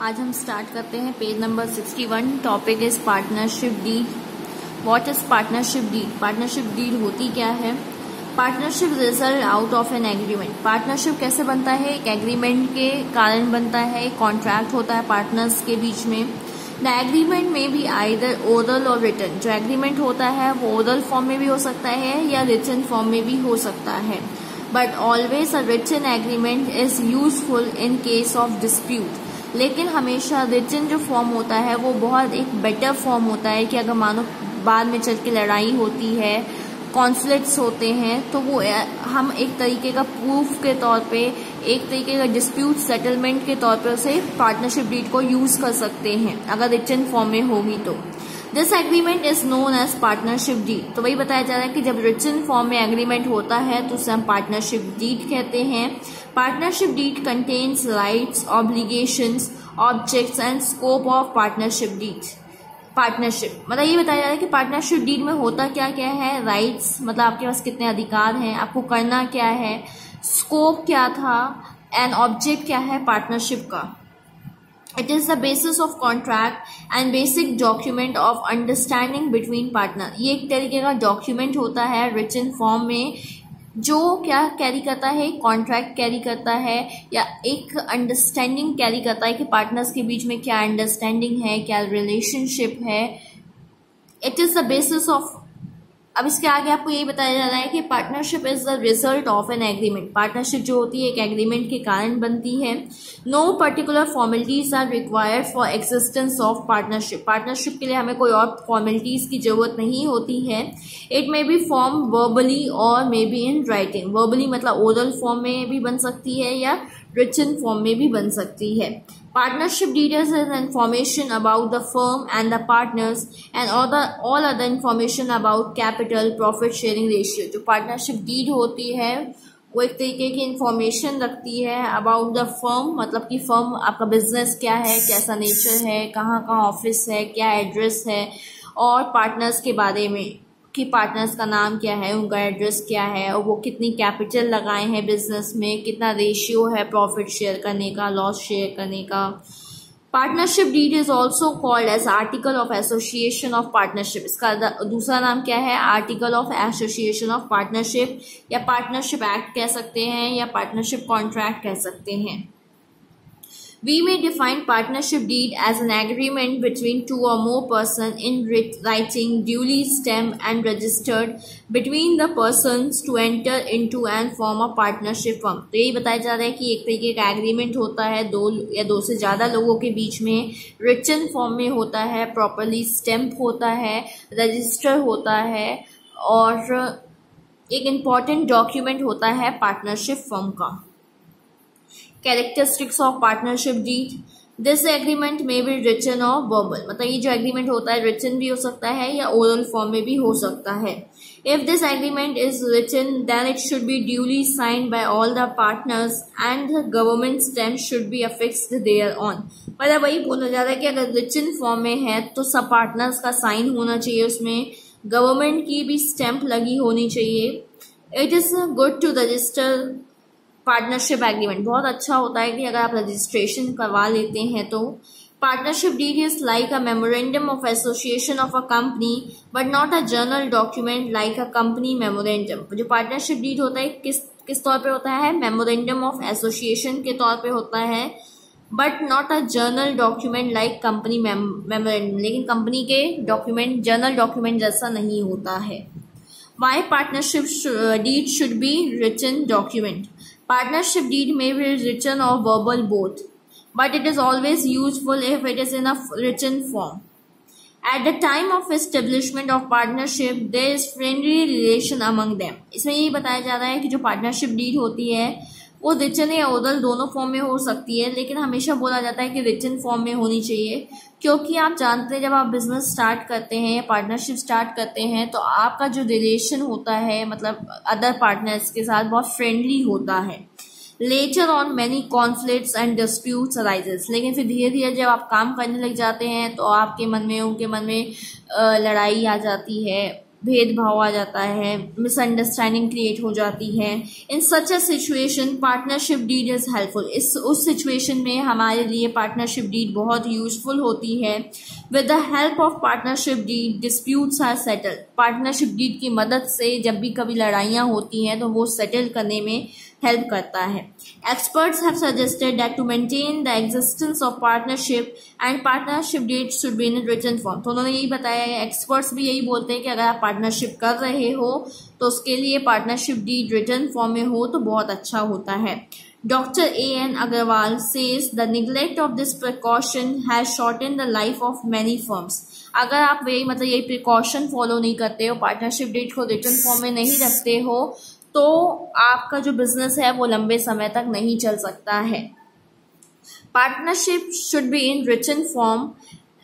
आज हम स्टार्ट करते हैं page number 61। Topic is partnership deed. What is partnership deed? Partnership deed होती क्या है? Partnership result out of an agreement. Partnership कैसे बनता है? एक एग्रीमेंट के कारण बनता है, एक कॉन्ट्रैक्ट होता है पार्टनर्स के बीच में। द एग्रीमेंट में भी आइदर ओरल और रिटन। जो एग्रीमेंट होता है वो ओरल फॉर्म में भी हो सकता है या रिटन फॉर्म में भी हो सकता है, but always a written agreement is useful in case of dispute. लेकिन हमेशा रिटन जो फॉर्म होता है वो बहुत एक बेटर फॉर्म होता है कि अगर मानो बाद में चल के लड़ाई होती है, कॉन्फ्लिक्ट्स होते हैं, तो वो हम एक तरीके का प्रूफ के तौर पे, एक तरीके का डिस्प्यूट सेटलमेंट के तौर पे उसे पार्टनरशिप डीड को यूज कर सकते हैं अगर रिटन फॉर्म में होगी तो। This agreement is known as partnership deed. तो वही बताया जा रहा है कि जब रिटन फॉर्म में एग्रीमेंट होता है तो उसे हम पार्टनरशिप डीड कहते हैं। Partnership deed contains rights, obligations, objects and scope of partnership deed. Partnership मतलब ये बताया जा रहा है कि पार्टनरशिप डीड में होता क्या क्या है। राइट्स मतलब आपके पास कितने अधिकार हैं, आपको करना क्या है, स्कोप क्या था, एंड ऑब्जेक्ट क्या है पार्टनरशिप का। It is the basis of contract and basic document of understanding between partner। ये एक तरीके का डॉक्यूमेंट होता है written फॉर्म में जो क्या कैरी करता है, कॉन्ट्रैक्ट कैरी करता है या एक अंडरस्टैंडिंग कैरी करता है कि पार्टनर्स के बीच में क्या अंडरस्टैंडिंग है, क्या रिलेशनशिप है। It is the basis of. अब इसके आगे आपको यही बताया जा रहा है कि partnership is the result of an agreement. Partnership जो होती है एक एग्रीमेंट के कारण बनती है। No particular formalities are required for existence of partnership. Partnership के लिए हमें कोई और फॉर्मेलिटीज की जरूरत नहीं होती है। It may be form verbally और may be in writing. Verbally मतलब ओरल फॉर्म में भी बन सकती है या रिटन फॉर्म में भी बन सकती है। Partnership deed is information about the firm and the partners and all other information about capital, profit sharing ratio। जो पार्टनरशिप डीड होती है वो एक तरीके की इंफॉर्मेशन रखती है अबाउट द फर्म, मतलब कि फर्म आपका बिजनेस क्या है, कैसा नेचर है, कहाँ कहाँ ऑफिस है, क्या एड्रेस है, और पार्टनर्स के बारे में कि पार्टनर्स का नाम क्या है, उनका एड्रेस क्या है, और वो कितनी कैपिटल लगाए हैं बिजनेस में, कितना रेशियो है प्रॉफिट शेयर करने का, लॉस शेयर करने का। Partnership deed is also called as article of association of partnership. इसका दूसरा नाम क्या है? Article of association of partnership, या पार्टनरशिप एक्ट कह सकते हैं या पार्टनरशिप कॉन्ट्रैक्ट कह सकते हैं। We may define partnership deed as an agreement between two or more persons in writing, duly stamped and registered between the persons to enter into and form a partnership firm। तो यही बताया जा रहा है कि एक तरीके का एग्रीमेंट होता है दो या दो से ज़्यादा लोगों के बीच में, रिटन फॉर्म में होता है, प्रॉपरली स्टैम्प होता है, रजिस्टर होता है, और एक इम्पॉर्टेंट डॉक्यूमेंट होता है पार्टनरशिप फर्म का। Characteristics of partnership deed। This agreement may be written or verbal। मतलब ये जो एग्रीमेंट होता है written भी हो सकता है या oral form में भी हो सकता है। If this agreement is written, then it should be duly signed by all the partners and the government stamp should be affixed thereon। मतलब वही बोला जा रहा है कि अगर written form में है तो सब पार्टनर्स का साइन होना चाहिए, उसमें गवर्नमेंट की भी स्टैम्प लगी होनी चाहिए। It is good to register partnership agreement. बहुत अच्छा होता है कि अगर आप रजिस्ट्रेशन करवा लेते हैं तो। Partnership deed is like a memorandum of association of a company but not a general document like a company memorandum. जो पार्टनरशिप डीड होता है किस तौर पे होता है? मेमोरेंडम ऑफ एसोसिएशन के तौर पे होता है, but not a general document like company memorandum. लेकिन कंपनी के डॉक्यूमेंट जर्नल डॉक्यूमेंट जैसा नहीं होता है। Why partnership deed should be written document? Partnership deed may be written or verbal both, but it is always useful if it is in a written form. At the time of establishment of partnership, there is friendly relation among them। इसमें यही बताया जा रहा है कि जो partnership deed होती है वो रिटन या ओरल दोनों फॉर्म में हो सकती है, लेकिन हमेशा बोला जाता है कि रिटन फॉर्म में होनी चाहिए, क्योंकि आप जानते हैं जब आप बिजनेस स्टार्ट करते हैं या पार्टनरशिप स्टार्ट करते हैं तो आपका जो रिलेशन होता है मतलब अदर पार्टनर्स के साथ बहुत फ्रेंडली होता है। Later on many conflicts and disputes arises. लेकिन फिर धीरे धीरे जब आप काम करने लग जाते हैं तो आपके मन में उनके मन में लड़ाई आ जाती है, भेदभाव आ जाता है, मिसअंडरस्टैंडिंग क्रिएट हो जाती है। In such a situation partnership deed is helpful. उस सिचुएशन में हमारे लिए पार्टनरशिप डीड बहुत यूजफुल होती है। With the help of partnership deed disputes are settle. Partnership deed की मदद से जब भी कभी लड़ाइयाँ होती हैं तो वो सेटल करने में हेल्प करता है। Experts have suggested that to maintain the existence of partnership and partnership deed should be in written form. तो उन्होंने यही बताया है, एक्सपर्ट्स भी यही बोलते हैं कि अगर आप पार्टनरशिप कर रहे हो तो उसके लिए पार्टनरशिप डीड रिटन फॉर्म में हो तो बहुत अच्छा होता है। Dr. A.N. Agarwal says the neglect of this precaution has shortened the life of many firms. अगर आप यही प्रिकॉशन फॉलो नहीं करते हो, पार्टनरशिप डीड को रिटन फॉर्म में नहीं रखते हो, तो आपका जो बिजनेस है वो लंबे समय तक नहीं चल सकता है। Partnership should be in written form,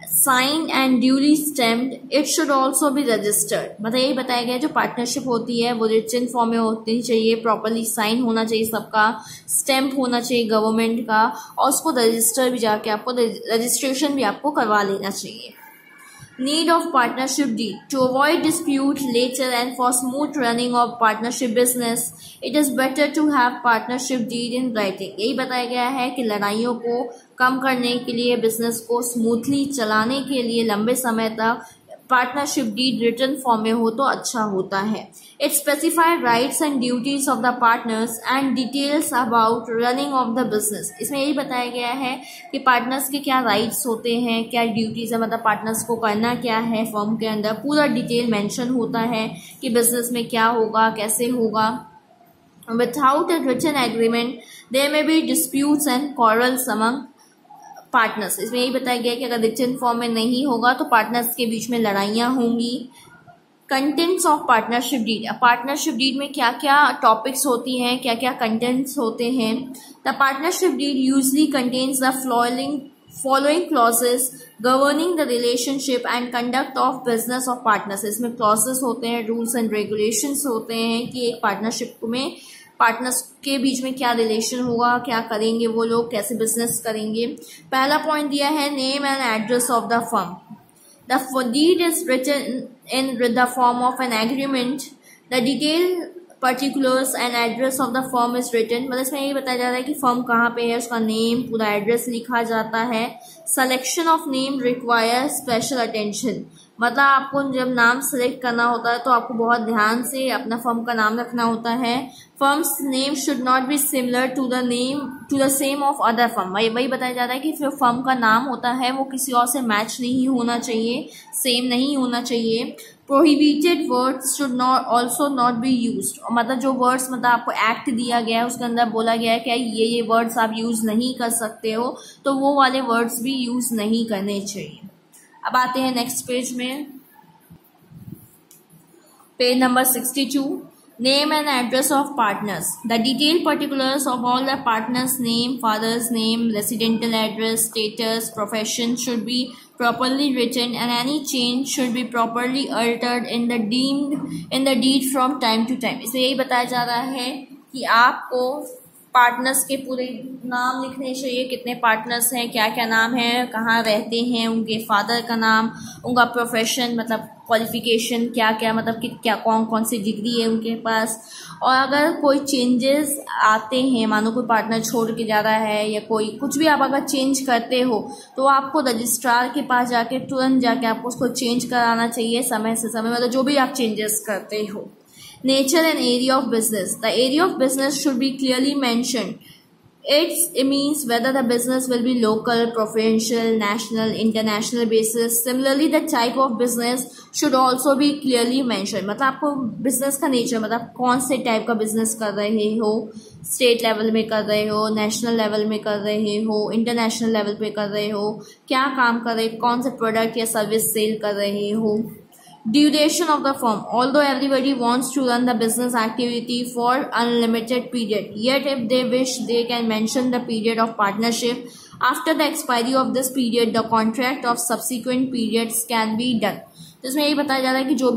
sign and duly stamped, it should also be registered. मतलब यही बताया गया जो पार्टनरशिप होती है वो रिटन फॉर्म में होनी चाहिए, प्रॉपरली साइन होना चाहिए सबका, स्टैम्प होना चाहिए गवर्नमेंट का, और उसको रजिस्टर भी जाके आपको रजिस्ट्रेशन भी आपको करवा लेना चाहिए। Need of partnership deed. To avoid dispute later and for smooth running of partnership business, it is better to have partnership deed in writing. यही बताया गया है कि लड़ाइयों को कम करने के लिए, बिजनेस को स्मूथली चलाने के लिए लंबे समय तक पार्टनरशिप डीड रिटन फॉर्म में हो तो अच्छा होता है। It specified rights and duties of the partners and details about running of the business. इसमें यही बताया गया है कि पार्टनर्स के क्या राइट्स होते हैं, क्या ड्यूटीज है, मतलब पार्टनर्स को करना क्या है फर्म के अंदर, पूरा डिटेल मेंशन होता है कि बिजनेस में क्या होगा, कैसे होगा। Without a written agreement there may be disputes and quarrels among partners. इसमें यही बताया गया कि अगर रिटन फॉर्म में नहीं होगा तो पार्टनर्स के बीच में लड़ाइयाँ होंगी। Contents of partnership deed. Partnership deed में क्या क्या टॉपिक्स होती हैं, क्या क्या कंटेंट्स होते हैं। The partnership deed usually contains the following clauses governing the relationship and conduct of business of partners। इसमें clauses होते हैं, rules and regulations होते हैं कि एक पार्टनरशिप में पार्टनर्स के बीच में क्या रिलेशन होगा, क्या करेंगे वो लोग, कैसे बिजनेस करेंगे। पहला पॉइंट दिया है name and address of the firm. The deed is written in the form of an agreement. The detail particulars and address of the firm is written. मतलब इसमें यही बताया जा रहा है कि फर्म कहाँ पे है, उसका नेम, पूरा एड्रेस लिखा जाता है। Selection of name require special attention. मतलब आपको जब नाम सेलेक्ट करना होता है तो आपको बहुत ध्यान से अपना फर्म का नाम रखना होता है। Firm's name should not be similar to the same of other firm. वही बताया जाता है कि जो फर्म का नाम होता है वो किसी और से मैच नहीं होना चाहिए, सेम नहीं होना चाहिए। Prohibited words should not be used. मतलब जो वर्ड्स, मतलब आपको एक्ट दिया गया है उसके अंदर बोला गया है कि ये वर्ड्स आप यूज नहीं कर सकते हो, तो वो वाले वर्ड्स भी यूज नहीं करने चाहिए। अब आते हैं नेक्स्ट पेज में, page number 62। Name and address of partners. The detailed particulars of all the partners' name, father's name, residential address, status, profession should be properly written and any change should be properly altered in the deed from time to time. इसमें यही बताया जा रहा है कि आपको partners के पूरे नाम लिखने चाहिए, कितने पार्टनर्स हैं, क्या क्या नाम है, कहाँ रहते हैं, उनके फादर का नाम, उनका प्रोफेशन मतलब क्वालिफिकेशन क्या क्या, मतलब कि क्या कौन कौन सी डिग्री है उनके पास। और अगर कोई चेंजेस आते हैं, मानो कोई पार्टनर छोड़ के जा रहा है या कोई कुछ भी आप अगर चेंज करते हो तो आपको रजिस्ट्रार के पास जाके तुरंत जाके आपको उसको चेंज कराना चाहिए समय से समय, मतलब जो भी आप चेंजेस करते हो। Nature and area of business. The area of business should be clearly mentioned. It means whether the business will be local, provincial, national, international basis. Similarly, the type of business should also be clearly mentioned. मतलब आपको business का nature, मतलब कौन से type का business कर रहे हो, state level में कर रहे हो, national level में कर रहे हो, international level पे कर रहे हो, क्या काम कर रहे हो, कौन से product या service sale कर रहे हो। Duration of the firm. Although everybody wants to run the business activity for unlimited period, yet if they wish, they can mention the period of partnership. After the expiry of this period, the contract of subsequent periods can be done. तो इसमें यही बताया जा रहा है कि जो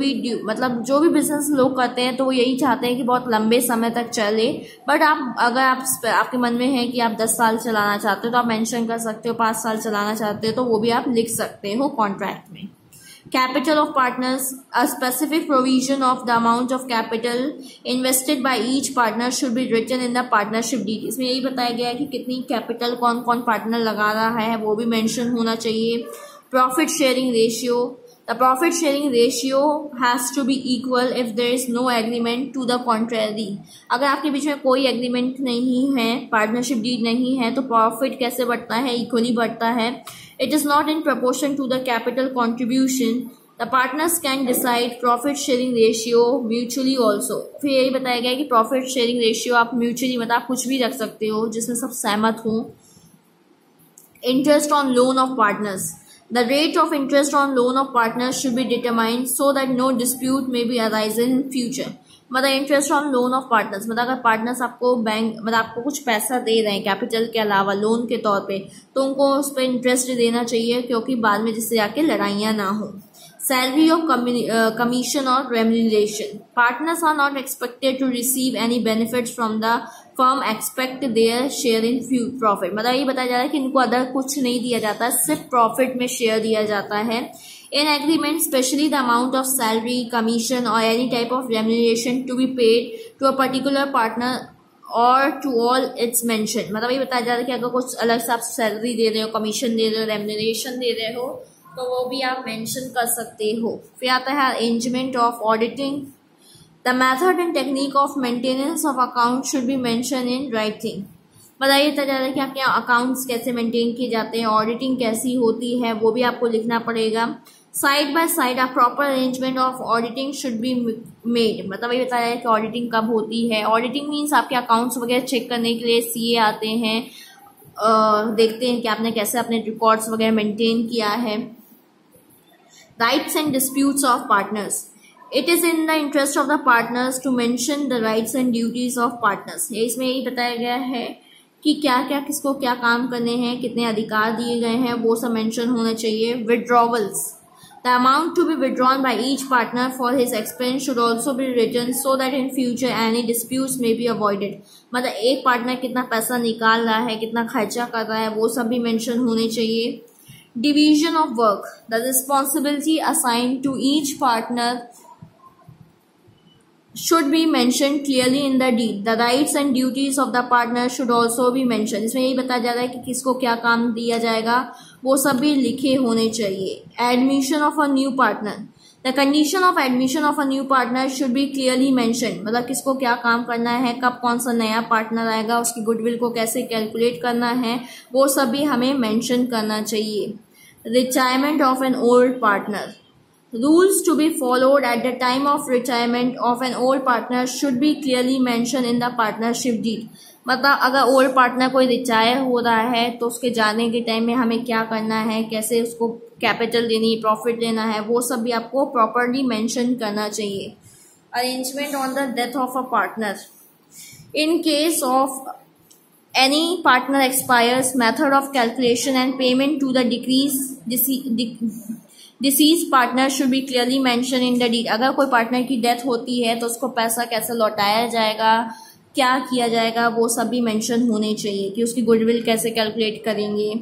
भी बिजनेस लोग करते हैं तो वो यही चाहते हैं कि बहुत लंबे समय तक चले। बट अगर आपके मन में है कि आप 10 साल चलाना चाहते हो तो आप मेंशन कर सकते हो, 5 साल चलाना चाहते हो तो वो भी आप लिख सकते हो कॉन्ट्रैक्ट में। capital of partners, a specific provision of the amount of capital invested by each partner should be written in the partnership deed. इसमें यही बताया गया है कि कितनी कैपिटल कौन कौन पार्टनर लगा रहा है वो भी मेंशन होना चाहिए. Profit sharing ratio, the profit sharing ratio has to be equal if there is no agreement to the contrary. अगर आपके बीच में कोई एग्रीमेंट नहीं है, पार्टनरशिप डीड नहीं है, तो प्रॉफिट कैसे बढ़ता है? इक्वली बढ़ता है. It is not in proportion to the capital contribution. The partners can decide profit sharing ratio mutually also. फिर यही बताया गया है कि प्रॉफिट शेयरिंग रेशियो आप म्यूचुअली मतलब आप कुछ भी रख सकते हो जिसमें सब सहमत हो. Interest on loan of partners. The rate of interest on loan of partners should be determined so that no dispute may be arising in future. मतलब interest on loan of partners, मतलब अगर पार्टनर्स आपको bank मतलब आपको कुछ पैसा दे रहे हैं कैपिटल के अलावा लोन के तौर पे, तो उनको उस पर इंटरेस्ट देना चाहिए क्योंकि बाद में जिससे जाके लड़ाइयाँ ना हो. सैलरी ऑफ कमीशन और remuneration. Partners are not expected to receive any benefits from the firm expect their share in profit. मतलब ये बताया जा रहा है कि इनको अदर कुछ नहीं दिया जाता, सिर्फ प्रॉफिट में शेयर दिया जाता है. In agreement, especially the amount of salary, commission or any type of remuneration to be paid to a particular partner or to all it's mentioned. मतलब ये बताया जा रहा है कि अगर कुछ अलग से आप सैलरी दे रहे हो, कमीशन दे रहे हो, रेम्यूनरेशन दे रहे हो, तो वो भी आप मेंशन कर सकते हो. फिर आता है arrangement of auditing. The method and technique of maintenance of account should be mention in writing. बताइए जा रहा है कि आपके अकाउंट्स कैसे मेंटेन किए जाते हैं, ऑडिटिंग कैसी होती है, वो भी आपको लिखना पड़ेगा. Side by side a proper arrangement of auditing should be made. मतलब ये बताया है कि ऑडिटिंग कब होती है. ऑडिटिंग मीन्स आपके अकाउंट्स वगैरह चेक करने के लिए सीए आते हैं, देखते हैं कि आपने कैसे अपने रिकॉर्ड्स वगैरह मेंटेन किया है. Rights and disputes of partners. It is in the interest of the partners to mention the rights and duties of partners. इसमें यही बताया गया है कि क्या क्या किसको क्या काम करने हैं, कितने अधिकार दिए गए हैं, वो सब मेंशन होना चाहिए. Withdrawals. The amount to be withdrawn by each partner for his expense should also be written so that in future any disputes may be avoided. मतलब एक पार्टनर कितना पैसा निकाल रहा है, कितना खर्चा कर रहा है, वो सब भी मेंशन होने चाहिए. Division of work. The responsibility assigned to each partner should be mentioned clearly in the deed. The rights and duties of the partner should also be mentioned. इसमें यही बताया जा रहा है कि किसको क्या काम दिया जाएगा, वो सब भी लिखे होने चाहिए. Admission of a new partner. The condition of admission of a new partner should be clearly mentioned. मतलब किसको क्या काम करना है, कब कौन सा नया पार्टनर आएगा, उसकी गुडविल को कैसे कैलकुलेट करना है, वो सब भी हमें मेंशन करना चाहिए. Retirement of an old partner. Rules to be followed at the time of retirement of an old partner should be clearly mentioned in the partnership deed. मतलब अगर ओल्ड पार्टनर कोई रिटायर हो रहा है तो उसके जाने के टाइम में हमें क्या करना है, कैसे उसको कैपिटल देनी, प्रॉफिट देना है, वो सब भी आपको प्रॉपरली मेंशन करना चाहिए. Arrangement on the death of a partner. In case of any partner expires, method of calculation and payment to the deceased partner should be clearly mentioned in the deed. अगर कोई partner की death होती है तो उसको पैसा कैसे लौटाया जाएगा, क्या किया जाएगा, वो सब भी मेंशन होने चाहिए कि उसकी गुडविल कैसे कैलकुलेट करेंगे.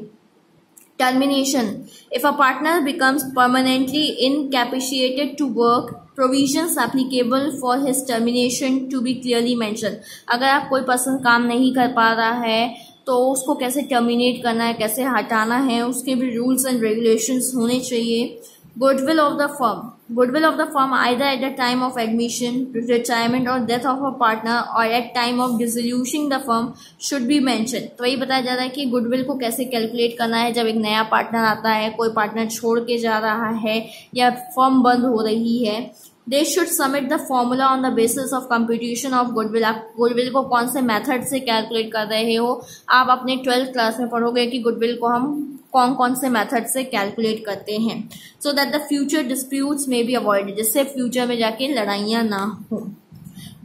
Termination. If a partner becomes permanently incapacitated to work, provisions applicable for his termination to be clearly mentioned. अगर आप कोई पर्सन काम नहीं कर पा रहा है तो उसको कैसे टर्मिनेट करना है, कैसे हटाना है, उसके भी रूल्स एंड रेगुलेशंस होने चाहिए. Goodwill of the firm. Goodwill of the firm either at the time of admission, retirement or death of a partner or at time of dissolution the firm should be mentioned. तो वही बताया जा रहा है कि goodwill को कैसे calculate करना है जब एक नया पार्टनर आता है, कोई पार्टनर छोड़ के जा रहा है या फर्म बंद हो रही है. They should submit the formula on the basis of computation of goodwill. आप गुडविल को कौन से मेथड से कैलकुलेट कर रहे हो, आप अपने 12th क्लास में पढ़ोगे कि गुडविल को हम कौन कौन से मेथड से कैलकुलेट करते हैं. So that the future disputes में बी अवॉइडेड, जिससे फ्यूचर में जाके लड़ाइयाँ ना हो.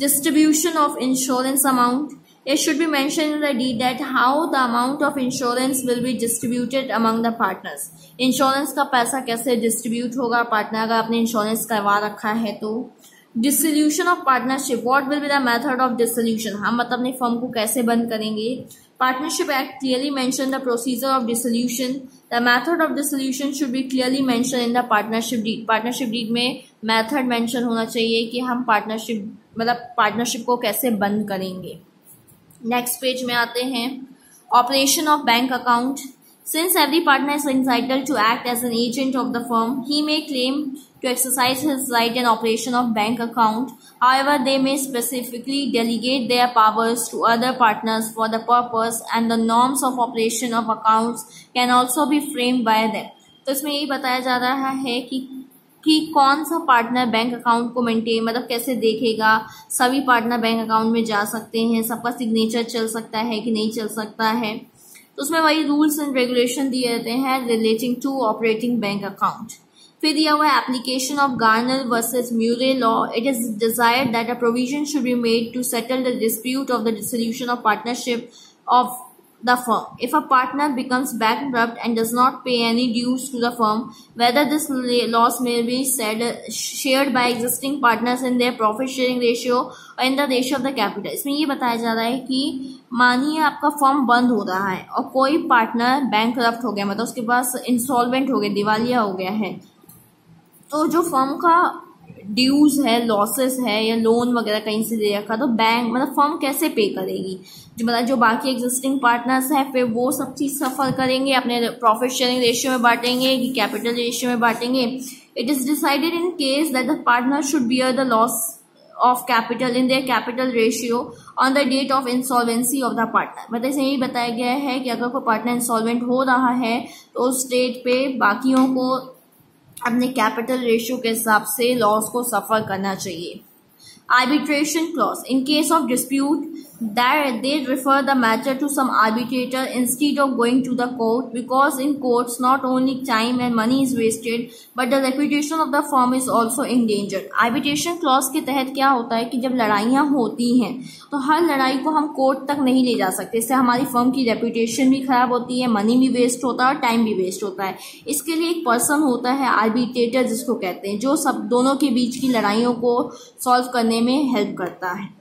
Distribution of insurance amount. It should be mentioned in the deed that how the amount of insurance will be distributed among the partners. Insurance का पैसा कैसे डिस्ट्रीब्यूट होगा, पार्टनर अगर आपने इंश्योरेंस करवा रखा है तो. Dissolution of partnership. What will be the method of dissolution. हम मतलब अपनी फर्म को कैसे बंद करेंगे. Partnership Act clearly mention the procedure of dissolution. The method of dissolution should be clearly mentioned in the partnership deed. Partnership deed में method mention होना चाहिए कि हम पार्टनरशिप को कैसे बंद करेंगे. नेक्स्ट पेज में आते हैं. Operation of bank account. Since every partner is entitled to act as an agent of the firm, he may claim to exercise his right in operation of bank account. However, they may specifically delegate their powers to other partners for the purpose, and the norms of operation of accounts can also be framed by them. तो इसमें यही बताया जा रहा है कि कौन सा पार्टनर बैंक अकाउंट को मेंटेन कैसे देखेगा. सभी पार्टनर बैंक अकाउंट में जा सकते हैं, सबका सिग्नेचर चल सकता है कि नहीं चल सकता है. तो उसमें वही रूल्स एंड रेगुलेशन दिए रहते हैं relating to operating bank account. फिर दिया हुआ application of Garner versus Murray law. It is desired that a provision should be made to settle the dispute of the dissolution of partnership of the firm. If a partner becomes bankrupt and does not pay any dues to the firm, whether this loss may be shared by existing partners in their profit sharing ratio or in the ratio of the capital. इसमें ये बताया जा रहा है कि मानिए आपका firm बंद हो रहा है और कोई पार्टनर बैंकरप्ट हो गया, उसके पास इंसॉल्वेंट हो गया, दिवालिया हो गया है, तो जो फर्म का ड्यूज है, लॉसेस है या लोन वगैरह कहीं से दे रखा, तो बैंक फर्म कैसे पे करेगी. जो बाकी एग्जिस्टिंग पार्टनर्स हैं फिर वो सब चीज सफर करेंगे, अपने प्रॉफिट शेयरिंग रेशियो में बांटेंगे कि कैपिटल रेशियो में बांटेंगे. It is decided in case that the partner should bear the loss of capital in their capital ratio on the date of insolvency of the partner. इसमें यही बताया गया है कि अगर कोई पार्टनर इंसॉल्वेंट हो रहा है तो उस डेट पे बाकियों को अपने कैपिटल रेशियो के हिसाब से लॉस को सफर करना चाहिए. Arbitration clause. In case of dispute, that they refer the matter to some arbitrator instead of going to the court, because in courts not only time and money is wasted but the reputation of the firm is also endangered. Arbitration clause के तहत क्या होता है कि जब लड़ाइयाँ होती हैं तो हर लड़ाई को हम कोर्ट तक नहीं ले जा सकते. इससे हमारी फर्म की रेपुटेशन भी खराब होती है, मनी भी वेस्ट होता है और टाइम भी वेस्ट होता है. इसके लिए एक पर्सन होता है आर्बिट्रेटर जिसको कहते हैं, जो सब दोनों के बीच की लड़ाइयों को सॉल्व करने में हेल्प करता है.